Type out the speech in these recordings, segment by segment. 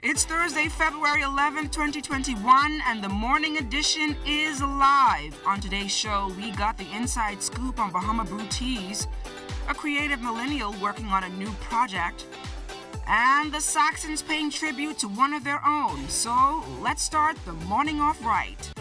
It's Thursday, February 11th, 2021, and the morning edition is live. On today's show, we got the inside scoop on Bahama Brew teas, a creative millennial working on a new project, and the Saxons paying tribute to one of their own. So let's start the morning off right.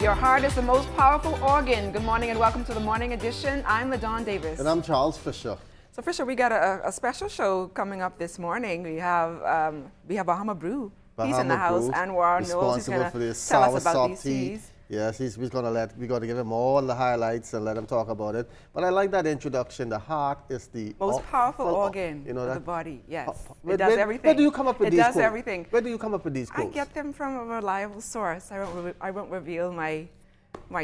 Your heart is the most powerful organ. Good morning and welcome to the morning edition. I'm LaDawn Davis. And I'm Charles Fisher. So Fisher, we got a special show coming up this morning. We have Bahama Brew. He's in the house. Brew, Anwar knows he's going to tell us about these teas. Yes, we're going to give him all the highlights and let him talk about it. But I like that introduction. The heart is the most powerful organ of the body. Yes, it does everything. Where do you come up with these quotes? It does everything. Where do you come up with these quotes? I get them from a reliable source. I won't reveal my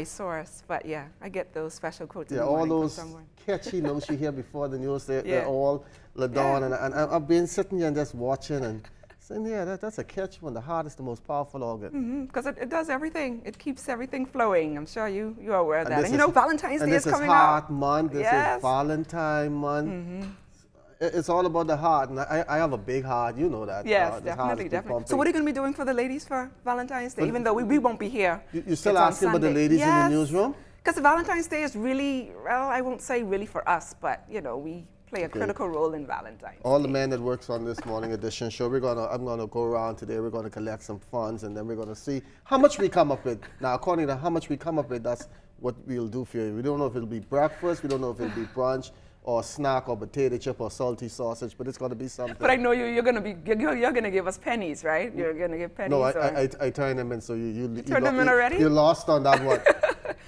source, but yeah, I get those special quotes. Yeah, all those catchy notes you hear before the news, they're all LaDawn. And I've been sitting here and just watching and saying, yeah, that's a catchy one. The heart is the most powerful organ. Because it does everything. It keeps everything flowing. I'm sure you are aware of that. And you know, Valentine's Day is coming up. This is Heart Month. This is Valentine Month. It's all about the heart, and I have a big heart, you know that. Yes, definitely. So what are you going to be doing for the ladies for Valentine's Day, even though we won't be here? You still asking about the ladies in the newsroom? Because Valentine's Day is really, well, I won't say really for us, but, you know, we play a critical role in Valentine's All the men that works on this morning edition show, I'm going to go around today, we're going to collect some funds, and then we're going to see how much we come up with. Now, according to how much we come up with, that's what we'll do for you. We don't know if it'll be breakfast, we don't know if it'll be brunch, or snack, or potato chip, or salty sausage, but it's going to be something. But I know you're going to give us pennies, right? You're going to give pennies. No, I turn them in, so you turn them in already? You lost on that one.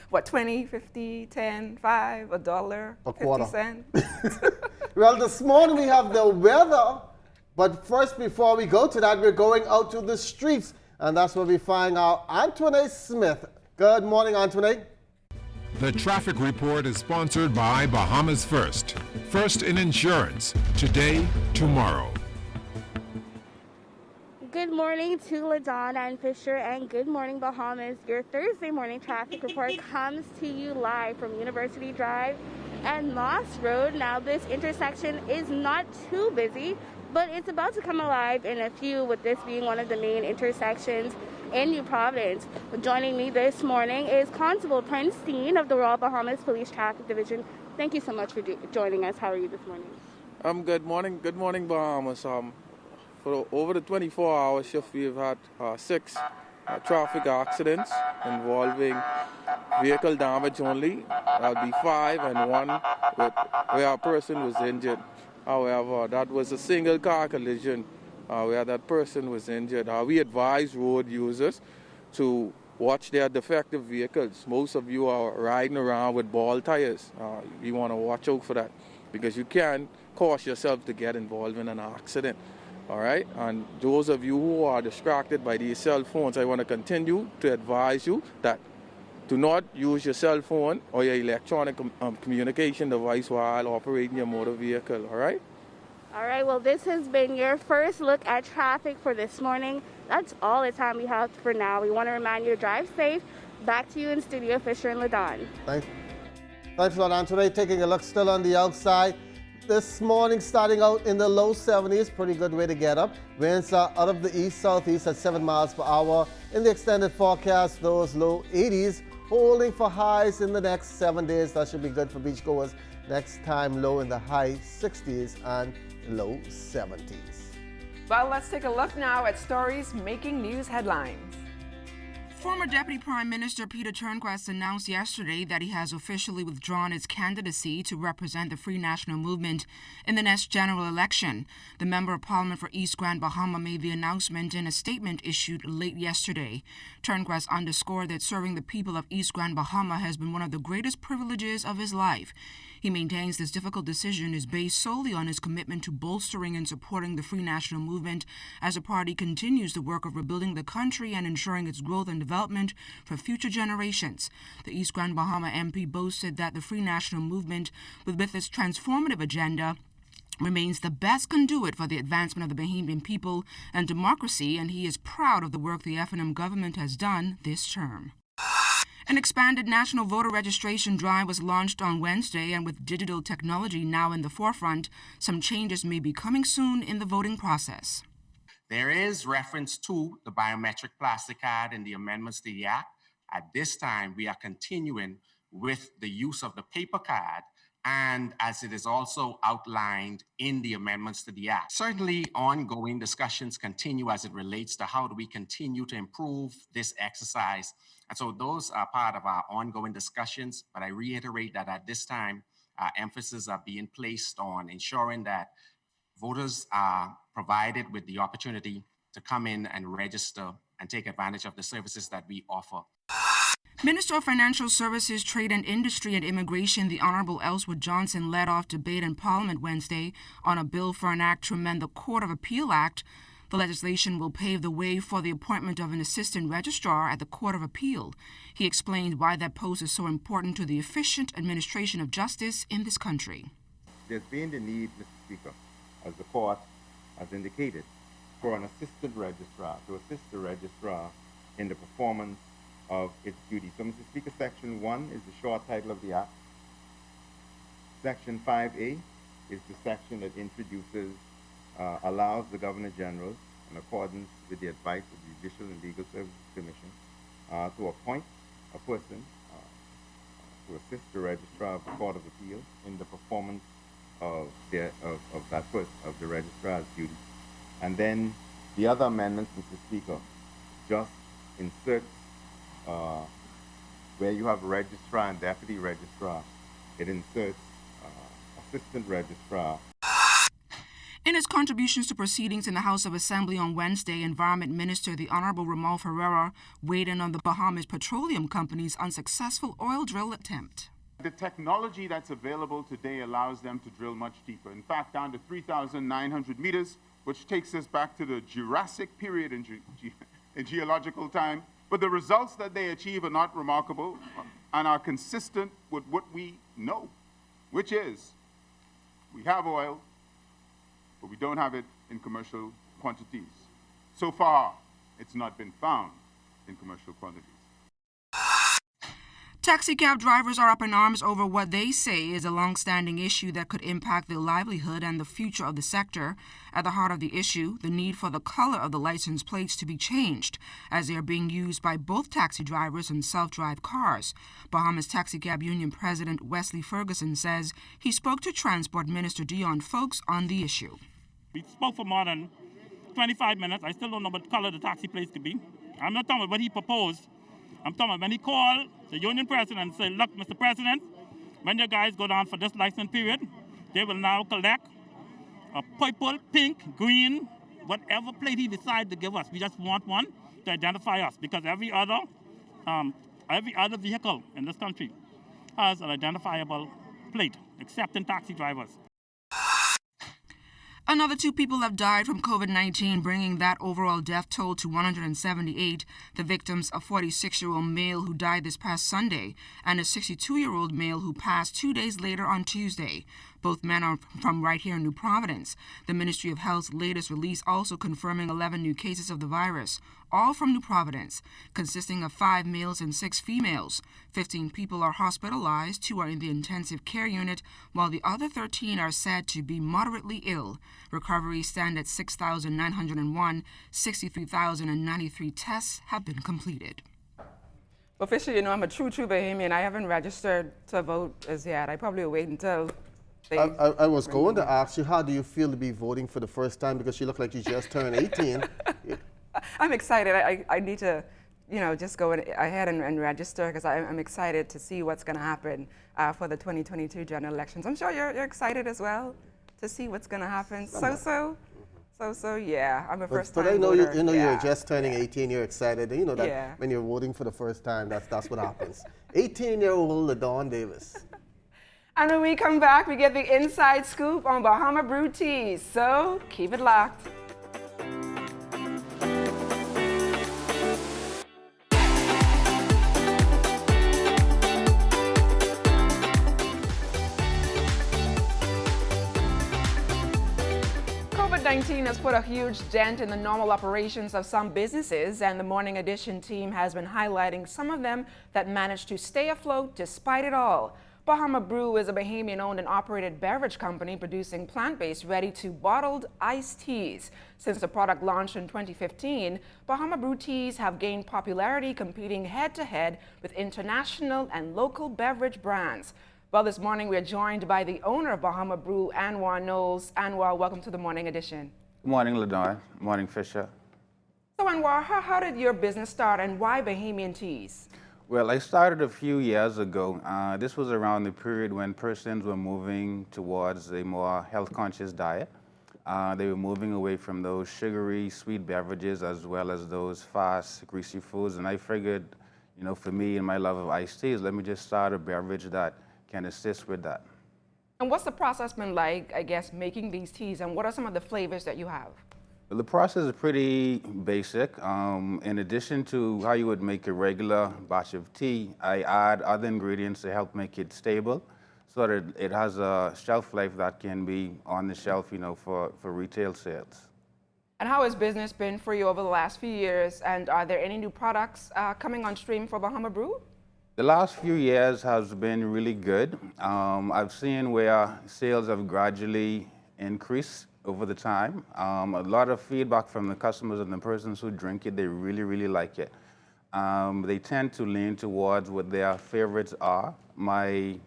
What, 20, 50, 10, 5, $1, a quarter. 50 cents? Well, this morning we have the weather, but first, before we go to that, we're going out to the streets, and that's where we find our Antoinette Smith. Good morning, Antoinette. The traffic report is sponsored by Bahamas First. First in insurance, today, tomorrow. Good morning to LaDawn and Fisher, and good morning, Bahamas. Your Thursday morning traffic report comes to you live from University Drive and Moss Road. Now, this intersection is not too busy, but it's about to come alive in a few, with this being one of the main intersections in New Providence. Joining me this morning is Constable Prince Dean of the Royal Bahamas Police Traffic Division. Thank you so much for joining us. How are you this morning? Good morning. Good morning, Bahamas. For over the 24-hour shift, we've had 6 traffic accidents involving vehicle damage only. That'll be 5 and 1 where a person was injured. However, that was a single car collision where that person was injured. We advise road users to watch their defective vehicles. Most of you are riding around with bald tires. You want to watch out for that, because you can cause yourself to get involved in an accident. All right, and those of you who are distracted by these cell phones, I want to continue to advise you that do not use your cell phone or your electronic communication device while operating your motor vehicle, all right? All right, well, this has been your first look at traffic for this morning. That's all the time we have for now. We want to remind you to drive safe. Back to you in studio, Fisher and LaDawn. Thanks a lot, Antoinette. Taking a look still on the outside. This morning, starting out in the low 70s, pretty good way to get up. Winds are out of the east-southeast at 7 miles per hour. In the extended forecast, those low 80s, holding for highs in the next 7 days. That should be good for beachgoers. Next time, low in the high 60s and low 70s. Well, let's take a look now at stories making news headlines. Former Deputy Prime Minister Peter Turnquest announced yesterday that he has officially withdrawn his candidacy to represent the Free National Movement in the next general election. The Member of Parliament for East Grand Bahama made the announcement in a statement issued late yesterday. Turnquest underscored that serving the people of East Grand Bahama has been one of the greatest privileges of his life. He maintains this difficult decision is based solely on his commitment to bolstering and supporting the Free National Movement as the party continues the work of rebuilding the country and ensuring its growth and development for future generations. The East Grand Bahama MP boasted that the Free National Movement, with its transformative agenda, remains the best conduit for the advancement of the Bahamian people and democracy, and he is proud of the work the F&M government has done this term. An expanded national voter registration drive was launched on Wednesday, and with digital technology now in the forefront, some changes may be coming soon in the voting process. There is reference to the biometric plastic card in the amendments to the Act. At this time, we are continuing with the use of the paper card, and as it is also outlined in the amendments to the Act. Certainly, ongoing discussions continue as it relates to how do we continue to improve this exercise. And so those are part of our ongoing discussions, but I reiterate that at this time, emphasis are being placed on ensuring that voters are provided with the opportunity to come in and register and take advantage of the services that we offer. Minister of Financial Services, Trade and Industry and Immigration, the Honorable Ellswood Johnson, led off debate in Parliament Wednesday on a bill for an act to amend the Court of Appeal Act. The legislation will pave the way for the appointment of an assistant registrar at the Court of Appeal. He explained why that post is so important to the efficient administration of justice in this country. There's been the need, Mr. Speaker, as the court has indicated, for an assistant registrar to assist the registrar in the performance of its duties. So, Mr. Speaker, Section 1 is the short title of the Act. Section 5A is the section that introduces, allows the Governor General, in accordance with the advice of the Judicial and Legal Services Commission, to appoint a person to assist the registrar of the Court of Appeal in the performance of the registrar's duties. And then the other amendments, Mr. Speaker, just inserts where you have registrar and deputy registrar, it inserts assistant registrar. In his contributions to proceedings in the House of Assembly on Wednesday, Environment Minister the Honorable Ramon Ferreira weighed in on the Bahamas Petroleum Company's unsuccessful oil drill attempt. The technology that's available today allows them to drill much deeper. In fact, down to 3,900 meters, which takes us back to the Jurassic period in geological time. But the results that they achieve are not remarkable and are consistent with what we know, which is we have oil, but we don't have it in commercial quantities. So far, it's not been found in commercial quantities. Taxi cab drivers are up in arms over what they say is a long-standing issue that could impact their livelihood and the future of the sector. At the heart of the issue, the need for the color of the license plates to be changed, as they are being used by both taxi drivers and self-drive cars. Bahamas Taxi Cab Union President Wesley Ferguson says he spoke to Transport Minister Dion Folks on the issue. We spoke for more than 25 minutes. I still don't know what color the taxi plates could be. I'm not talking about what he proposed. I'm talking about when he called the union president and said, look, Mr. President, when your guys go down for this license period, they will now collect a purple, pink, green, whatever plate he decides to give us. We just want one to identify us, because every other vehicle in this country has an identifiable plate, except in taxi drivers. Another 2 people have died from COVID-19, bringing that overall death toll to 178. The victims, a 46-year-old male who died this past Sunday and a 62-year-old male who passed 2 days later on Tuesday. Both men are from right here in New Providence. The Ministry of Health's latest release also confirming 11 new cases of the virus, all from New Providence, consisting of 5 males and 6 females. 15 people are hospitalized, 2 are in the intensive care unit, while the other 13 are said to be moderately ill. Recoveries stand at 6,901. 63,093 tests have been completed. Officially, you know, I'm a true Bahamian. I haven't registered to vote as yet. I probably will wait until I was going to ask you, how do you feel to be voting for the first time, because you look like you just turned 18. I'm excited. I need to, you know, just go ahead and register, because I'm excited to see what's going to happen for the 2022 general elections. I'm sure you're excited as well to see what's going to happen. So, yeah, I'm a first-time voter. But I know, you're just turning 18, you're excited. You know that when you're voting for the first time, that's what happens. 18-year-old LaDawn Davis. And when we come back, we get the inside scoop on Bahama Brew teas. So keep it locked. COVID-19 has put a huge dent in the normal operations of some businesses, and the Morning Edition team has been highlighting some of them that managed to stay afloat despite it all. Bahama Brew is a Bahamian-owned and operated beverage company producing plant-based, ready-to-bottled iced teas. Since the product launched in 2015, Bahama Brew teas have gained popularity, competing head-to-head with international and local beverage brands. Well, this morning we are joined by the owner of Bahama Brew, Anwar Knowles. Anwar, welcome to the Morning Edition. Good morning, Ladon. Good morning, Fisher. So, Anwar, how did your business start and why Bahamian teas? Well, I started a few years ago. This was around the period when persons were moving towards a more health-conscious diet. They were moving away from those sugary, sweet beverages as well as those fast, greasy foods. And I figured, you know, for me and my love of iced teas, let me just start a beverage that can assist with that. And what's the process been like, I guess, making these teas, and what are some of the flavors that you have? Well, the process is pretty basic. In addition to how you would make a regular batch of tea, I add other ingredients to help make it stable so that it has a shelf life that can be on the shelf, you know, for retail sales. And how has business been for you over the last few years, and are there any new products coming on stream for Bahama Brew? The last few years has been really good. I've seen where sales have gradually increased over the time. A lot of feedback from the customers and the persons who drink it, they really, really like it. They tend to lean towards what their favorites are. My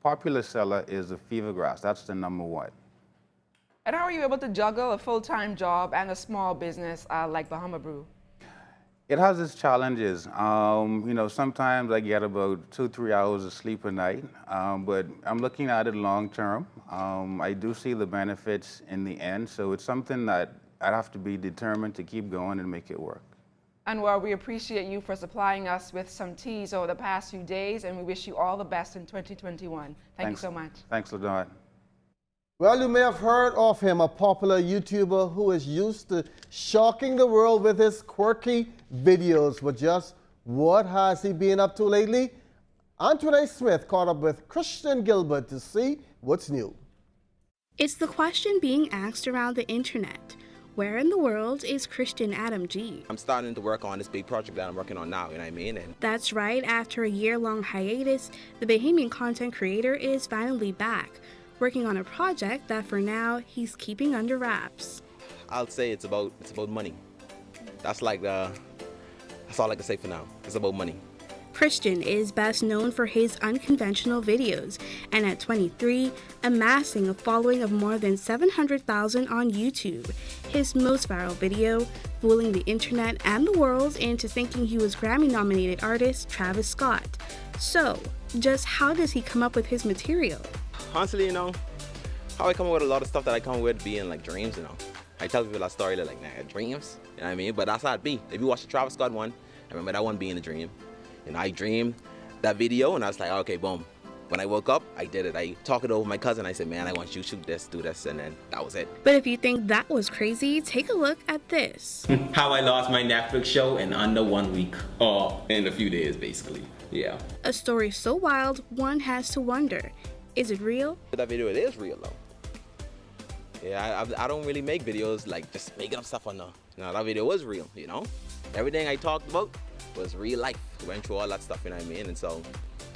popular seller is the fever grass. That's the #1. And how are you able to juggle a full-time job and a small business like Bahama Brew? It has its challenges. You know, sometimes I get about 2-3 hours of sleep a night, but I'm looking at it long term. I do see the benefits in the end, so it's something that I'd have to be determined to keep going and make it work. Anwar, we appreciate you for supplying us with some teas over the past few days, and we wish you all the best in 2021. Thank you so much. Thanks, Ladon. Well, you may have heard of him, a popular YouTuber who is used to shocking the world with his quirky videos. But just what has he been up to lately? Antoinette Smith caught up with Christian Gilbert to see what's new. It's the question being asked around the internet. Where in the world is Christian Adam G? I'm starting to work on this big project that I'm working on now, you know what I mean? That's right, after a year-long hiatus, the Bahamian content creator is finally back, working on a project that for now he's keeping under wraps. I'll say it's about money. That's all I can say for now. It's about money. Christian is best known for his unconventional videos, and at 23, amassing a following of more than 700,000 on YouTube. His most viral video, fooling the internet and the world into thinking he was Grammy-nominated artist Travis Scott. So, just how does he come up with his material? Honestly, you know, how I come up with a lot of stuff that I come up with being like dreams, you know. I tell people that story, they're like, nah, dreams, you know what I mean? But that's how it be. If you watch the Travis Scott one, I remember that one being a dream. You know, I dreamed that video and I was like, okay, boom. When I woke up, I did it. I talked it over with my cousin. I said, man, I want you to shoot this, do this, and then that was it. But if you think that was crazy, take a look at this. How I lost my Netflix show in under 1 week. Or in a few days, basically. Yeah. A story so wild, one has to wonder, is it real? That video, it is real though. Yeah, I don't really make videos like just making up stuff on the, no, that video was real, you know? Everything I talked about was real life. We went through all that stuff, you know what I mean? And so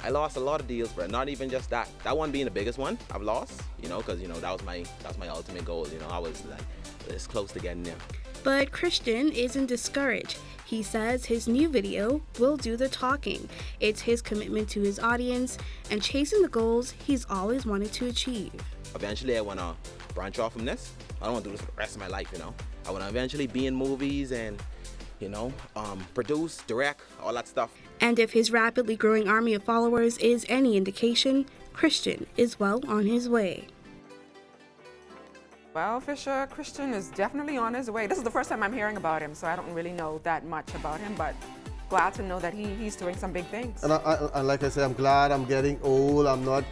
I lost a lot of deals, but not even just that. That one being the biggest one I've lost, you know, because, you know, that was my ultimate goal, you know? I was like this close to getting there. But Christian isn't discouraged. He says his new video will do the talking. It's his commitment to his audience and chasing the goals he's always wanted to achieve. Eventually, I want to branch off from this. I don't want to do this for the rest of my life, you know. I want to eventually be in movies and, you know, produce, direct, all that stuff. And if his rapidly growing army of followers is any indication, Christian is well on his way. Well, Fisher, Christian is definitely on his way. This is the first time I'm hearing about him, so I don't really know that much about him, but glad to know that he's doing some big things. And like I said, I'm glad I'm getting old. I'm not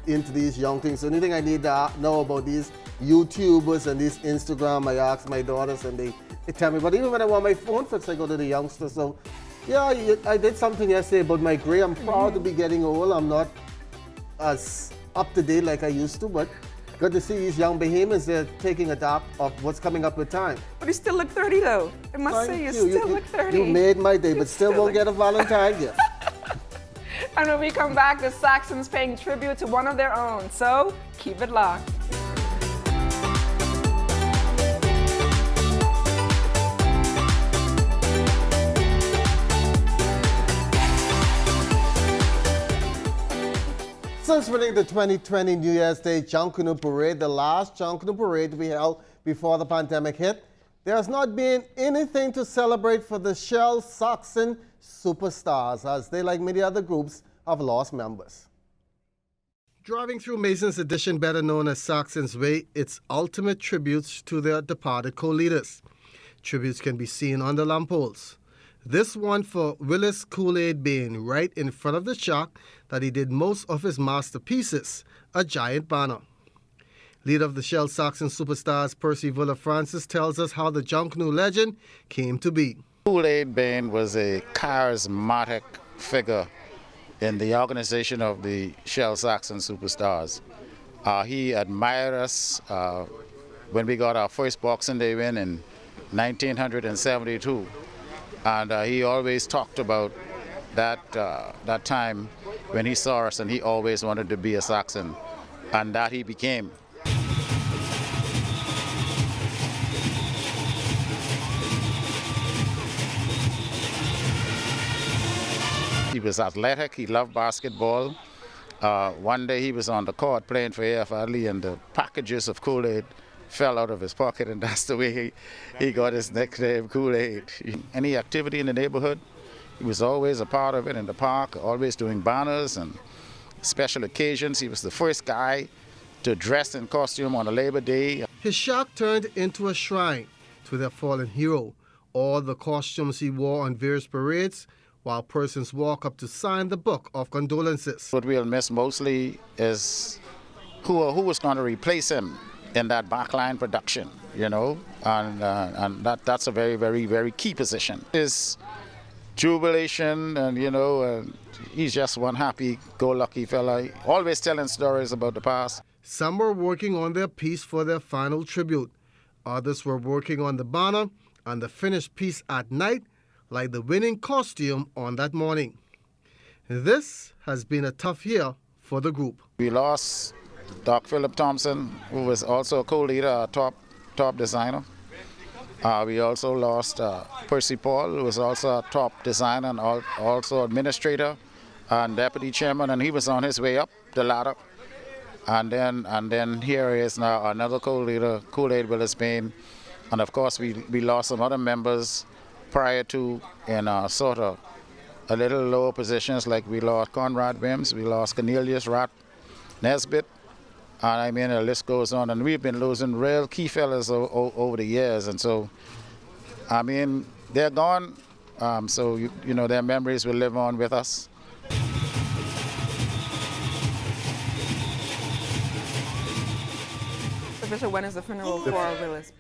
into these young things. The only thing I need to know about these YouTubers and these Instagram, I ask my daughters and they tell me. But even when I want my phone fixed, I go to the youngsters. So, yeah, I did something yesterday about my gray. I'm proud to be getting old. I'm not as up to date like I used to, but good to see these young Bahamians. They're taking adopt of what's coming up with time. But you still look 30, though. I must say, you still look 30. You made my day, but still won't get a Valentine gift. And when we come back, the Saxons paying tribute to one of their own. So keep it locked. Since winning the 2020 New Year's Day Junk Canoe Parade, the last Junk Canoe Parade we held before the pandemic hit, there has not been anything to celebrate for the Shell Saxon Superstars, as they, like many other groups, have lost members. Driving through Mason's Edition, better known as Saxon's Way, its ultimate tributes to their departed co-leaders. Tributes can be seen on the lampposts. This one for Willis Kool-Aid Bain, right in front of the shack that he did most of his masterpieces, a giant banner. Leader of the Shell Saxon Superstars, Percy Villa Francis, tells us how the Junk Canoe legend came to be. Kool-Aid Bain was a charismatic figure in the organization of the Shell Saxon Superstars. He admired us when we got our first Boxing Day win in 1972. And he always talked about that time when he saw us, and he always wanted to be a Saxon, and that he became. He was athletic, he loved basketball. One day he was on the court playing for AFL, and the packages of Kool-Aid fell out of his pocket, and that's the way he got his nickname, Kool-Aid. Any activity in the neighborhood, he was always a part of it. In the park, always doing banners and special occasions. He was the first guy to dress in costume on a Labor Day. His shack turned into a shrine to their fallen hero. All the costumes he wore on various parades, while persons walk up to sign the book of condolences. What we'll miss mostly is who was going to replace him in that backline production, you know, and that's a very, very, very key position. His jubilation, and you know, he's just one happy-go-lucky fella, always telling stories about the past. Some were working on their piece for their final tribute. Others were working on the banner and the finished piece at night, like the winning costume on that morning. This has been a tough year for the group. We lost Doc Philip Thompson, who was also a co-leader, a top designer. We also lost Percy Paul, who was also a top designer and also administrator and deputy chairman, and he was on his way up the ladder. And then here is now another co-leader, Kool-Aid Willis Bain, and of course we lost some other members prior to in sort of a little lower positions, like we lost Conrad Wims, we lost Cornelius Rat Nesbitt. And I mean, the list goes on, and we've been losing real key fellas over the years, and so, I mean, they're gone, so you know, their memories will live on with us. Bishop, when is the funeral for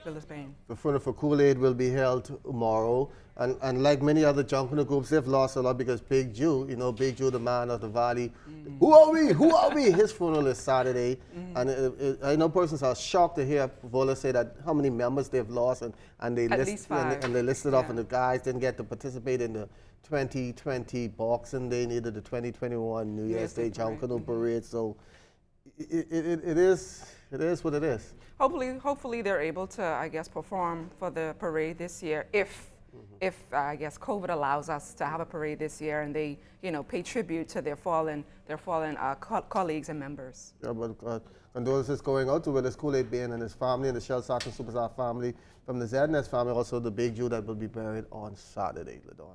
Willis Bain? The funeral for Kool-Aid will be held tomorrow. And like many other Junk Canoe groups, they've lost a lot because Big Jew, you know, Big Jew, the man of the valley, who are we? Who are we? His funeral is Saturday. And I know persons are shocked to hear Vola say that how many members they've lost, and they listed off, and the guys didn't get to participate in the 2020 Boxing Day, neither the 2021 New Year's Day Junk Canoe Parade. So it is what it is. Hopefully they're able to, I guess, perform for the parade this year if I guess COVID allows us to have a parade this year, and they, you know, pay tribute to their fallen colleagues and members. Yeah, but condolences going out to Willis Kool-Aid Bain and his family, and the Shell Saxon Superstar family, from the Zedness family, also the Big Jew that will be buried on Saturday, Ladon.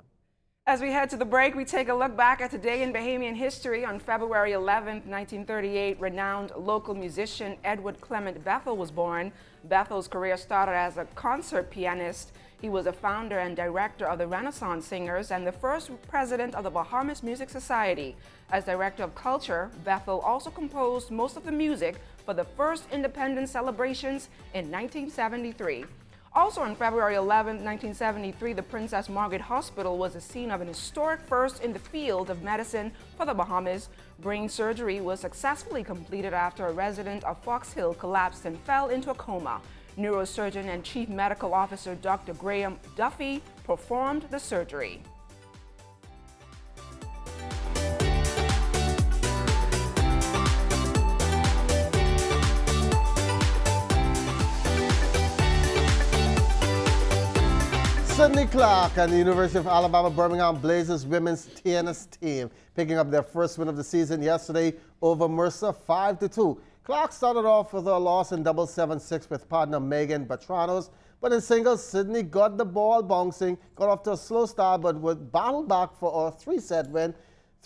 As we head to the break, we take a look back at today in Bahamian history. On February 11th, 1938, renowned local musician Edward Clement Bethel was born. Bethel's career started as a concert pianist. He was a founder and director of the Renaissance Singers and the first president of the Bahamas Music Society. As director of culture, Bethel also composed most of the music for the first independence celebrations in 1973. Also on February 11, 1973, the Princess Margaret Hospital was the scene of an historic first in the field of medicine for the Bahamas. Brain surgery was successfully completed after a resident of Fox Hill collapsed and fell into a coma. Neurosurgeon and Chief Medical Officer Dr. Graham Duffy performed the surgery. Sydney Clark and the University of Alabama Birmingham Blazers women's tennis team picking up their first win of the season yesterday over Mercer 5-2. Clark started off with a loss in doubles 7-6 with partner Megan Bertranos, but in singles, Sydney got the ball bouncing, got off to a slow start, but would battle back for a three-set win,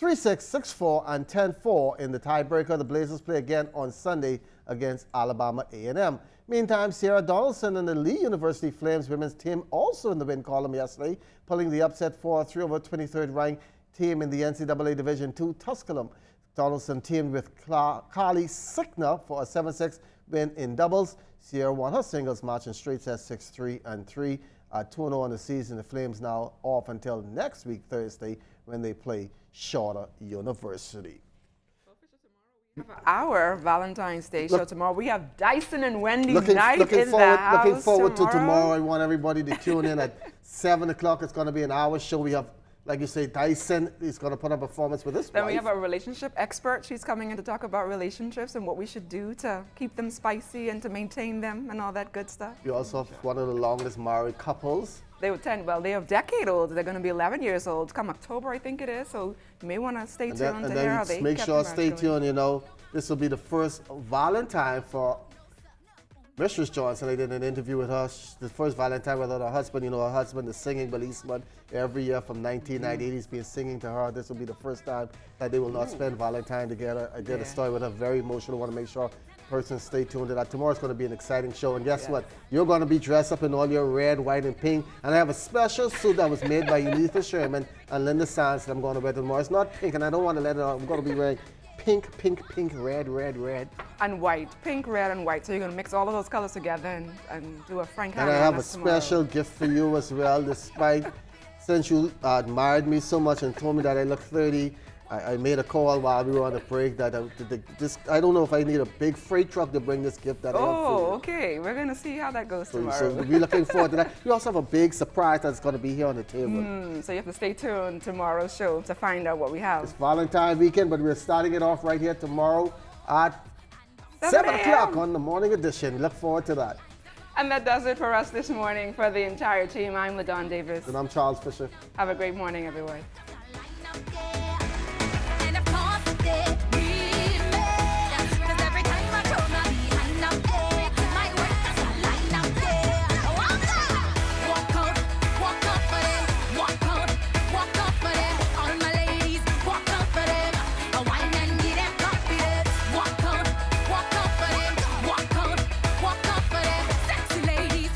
3-6, 6-4, and 10-4 in the tiebreaker. The Blazers play again on Sunday against Alabama A&M. Meantime, Sierra Donaldson and the Lee University Flames women's team also in the win column yesterday, pulling the upset 4-3 over 23rd ranked team in the NCAA Division II, Tusculum. Donaldson teamed with Carly Sickner for a 7-6 win in doubles. Sierra won her singles match in straight sets 6-3 and 3. 2-0 on the season. The Flames now off until next week, Thursday, when they play Shorter University. Our Valentine's Day show tomorrow. We have Dyson and Wendy's night in the house. Looking forward to tomorrow. I want everybody to tune in at 7 o'clock. It's going to be an hour show. We have, like you say, Dyson is going to put on a performance with this. Then we have a relationship expert. She's coming in to talk about relationships and what we should do to keep them spicy and to maintain them and all that good stuff. You also have one of the longest married couples. They were 10, well, they are decade old. They're going to be 11 years old come October, I think it is. So you may want to stay tuned to hear how they make sure stay tuned, you know. This will be the first Valentine for Mistress Johnson. I did an interview with her. The first Valentine without her husband. You know, her husband is singing policeman every year from 1998. He's been singing to her. This will be the first time that they will not spend Valentine together. I did a story with her, very emotional. I want to make sure persons stay tuned to that. Tomorrow's going to be an exciting show. And guess what? You're going to be dressed up in all your red, white, and pink. And I have a special suit that was made by Unitha Sherman and Linda Sands that I'm going to wear tomorrow. It's not pink, and I don't want to let it out. I'm going to be wearing pink, pink, pink, red, red, red. And white. Pink, red, and white. So you're going to mix all of those colors together and do a Frank Hanna. And I have a special gift for you as well, despite since you admired me so much and told me that I look 30. I made a call while we were on the break that I don't know if I need a big freight truck to bring this gift that I have for you. Okay. We're going to see how that goes tomorrow. So we're looking forward to that. We also have a big surprise that's going to be here on the table. So you have to stay tuned tomorrow's show to find out what we have. It's Valentine weekend, but we're starting it off right here tomorrow at 7 o'clock on the morning edition. We look forward to that. And that does it for us this morning. For the entire team, I'm LaDon Davis. And I'm Charles Fisher. Have a great morning, everyone.